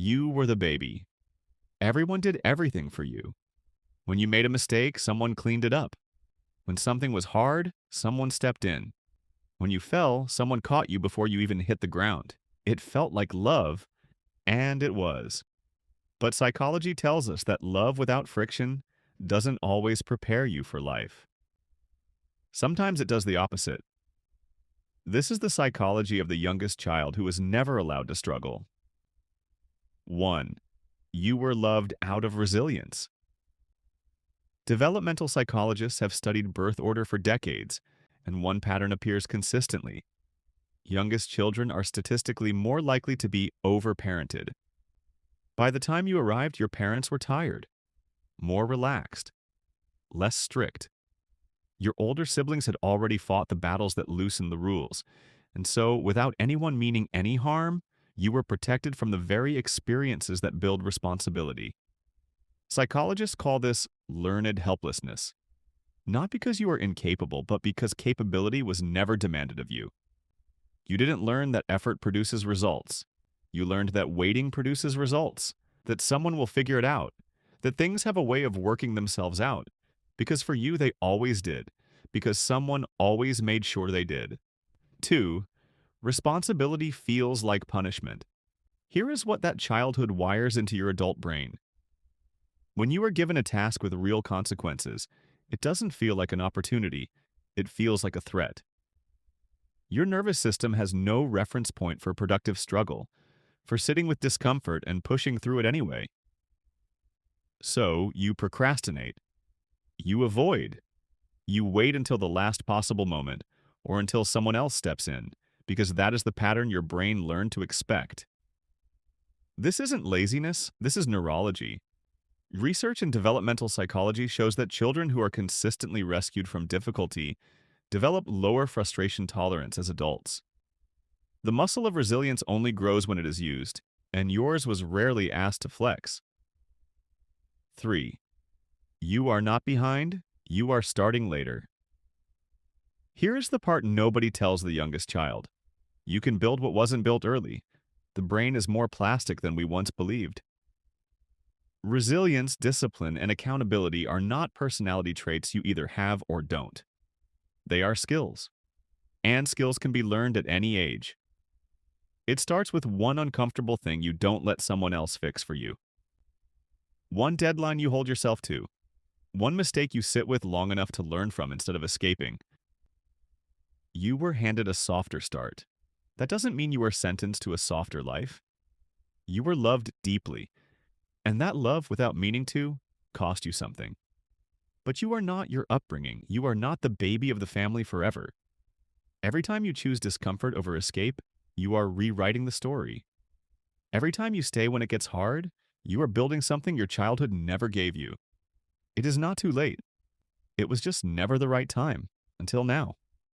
You were the baby. Everyone did everything for you. When you made a mistake, someone cleaned it up. When something was hard, someone stepped in. When you fell, someone caught you before you even hit the ground. It felt like love, and it was. But psychology tells us that love without friction doesn't always prepare you for life. Sometimes it does the opposite. This is the psychology of the youngest child who was never allowed to struggle. 1. You were loved out of resilience. Developmental psychologists have studied birth order for decades, and one pattern appears consistently. Youngest children are statistically more likely to be overparented. By the time you arrived, your parents were tired, more relaxed, less strict. Your older siblings had already fought the battles that loosen the rules, and so, without anyone meaning any harm, you were protected from the very experiences that build responsibility. Psychologists call this learned helplessness. Not because you are incapable, but because capability was never demanded of you. You didn't learn that effort produces results. You learned that waiting produces results, that someone will figure it out, that things have a way of working themselves out, because for you they always did, because someone always made sure they did. 2. Responsibility feels like punishment. Here is what that childhood wires into your adult brain. When you are given a task with real consequences, it doesn't feel like an opportunity, it feels like a threat. Your nervous system has no reference point for productive struggle, for sitting with discomfort and pushing through it anyway. So, you procrastinate. You avoid. You wait until the last possible moment, or until someone else steps in, because that is the pattern your brain learned to expect. This isn't laziness, this is neurology. Research in developmental psychology shows that children who are consistently rescued from difficulty develop lower frustration tolerance as adults. The muscle of resilience only grows when it is used, and yours was rarely asked to flex. 3. You are not behind, you are starting later. Here is the part nobody tells the youngest child. You can build what wasn't built early. The brain is more plastic than we once believed. Resilience, discipline, and accountability are not personality traits you either have or don't. They are skills. And skills can be learned at any age. It starts with one uncomfortable thing you don't let someone else fix for you. One deadline you hold yourself to. One mistake you sit with long enough to learn from instead of escaping. You were handed a softer start. That doesn't mean you were sentenced to a softer life. You were loved deeply, and that love, without meaning to, cost you something. But you are not your upbringing. You are not the baby of the family forever. Every time you choose discomfort over escape, you are rewriting the story. Every time you stay when it gets hard, you are building something your childhood never gave you. It is not too late. It was just never the right time, until now.